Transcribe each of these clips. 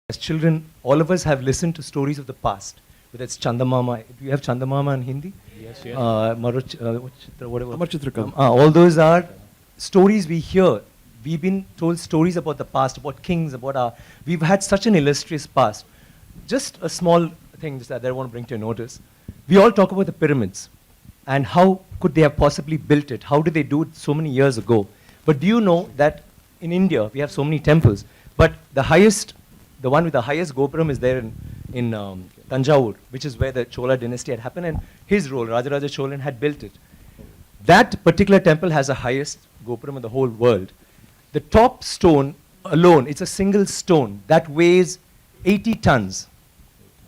As children, all of us have listened to stories of the past, whether it's Chandamama. Do you have Chandamama in Hindi? Yes, yes. Whatever. Amar Chitrakam. All those are stories we hear. We've been told stories about the past, about kings, about our... We've had such an illustrious past. Just a small thing that I want to bring to your notice. We all talk about the pyramids and how could they have possibly built it? How did they do it so many years ago? But do you know that in India, we have so many temples, but the one with the highest Gopuram is there in Tanjavur, which is where the Chola dynasty had happened, and his role, Rajaraja Cholan, had built it. That particular temple has the highest Gopuram in the whole world. The top stone alone, it's a single stone that weighs 80 tons.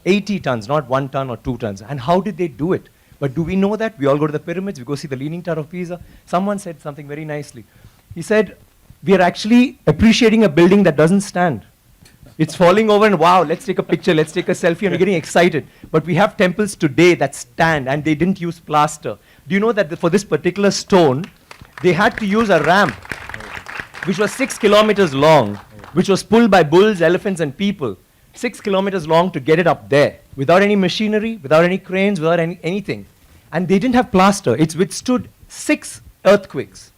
80 tons, not 1 ton or 2 tons. And how did they do it? But do we know that? We all go to the pyramids, we go see the Leaning Tower of Pisa. Someone said something very nicely. He said, we are actually appreciating a building that doesn't stand. It's falling over and wow, let's take a picture, let's take a selfie, and we're getting excited. But we have temples today that stand and they didn't use plaster. Do you know that for this particular stone, they had to use a ramp, which was 6 kilometers long, which was pulled by bulls, elephants, and people. 6 kilometers long to get it up there, without any machinery, without any cranes, without anything. And they didn't have plaster. It's withstood 6 earthquakes.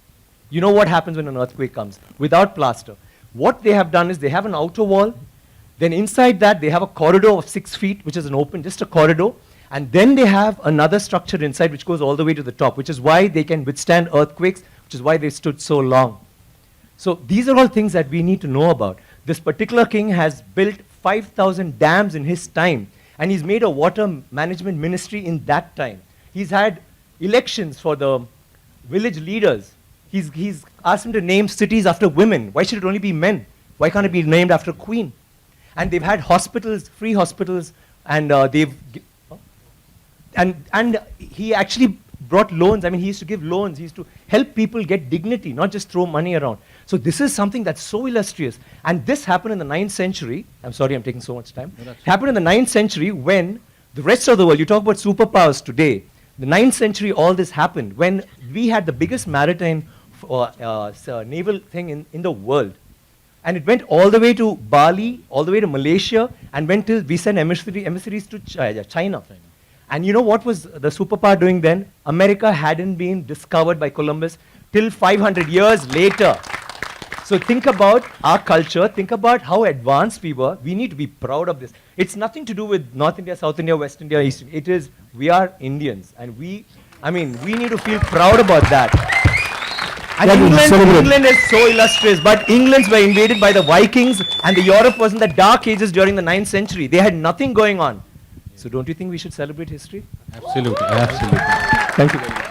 You know what happens when an earthquake comes? Without plaster. What they have done is they have an outer wall, then inside that they have a corridor of 6 feet, which is an open, just a corridor, and then they have another structure inside which goes all the way to the top, which is why they can withstand earthquakes, which is why they stood so long. So these are all things that we need to know about. This particular king has built 5,000 dams in his time, and he's made a water management ministry in that time. He's had elections for the village leaders. He's asked them to name cities after women. Why should it only be men? Why can't it be named after a queen? And they've had hospitals, free hospitals, and he actually brought loans. I mean, he used to give loans. He used to help people get dignity, not just throw money around. So this is something that's so illustrious. And this happened in the 9th century. I'm sorry I'm taking so much time. No, it happened in the 9th century when the rest of the world, you talk about superpowers today, the 9th century all this happened when we had the biggest maritime naval thing in the world. And it went all the way to Bali, all the way to Malaysia, and went till we sent emissaries to China. And you know what was the superpower doing then? America hadn't been discovered by Columbus till 500 years later. So think about our culture, think about how advanced we were. We need to be proud of this. It's nothing to do with North India, South India, West India, East India. It is, we are Indians, and we need to feel proud about that. And England is so illustrious, but Englands were invaded by the Vikings, and Europe was in the dark ages during the 9th century. They had nothing going on. So don't you think we should celebrate history? Absolutely, absolutely. Thank you very much.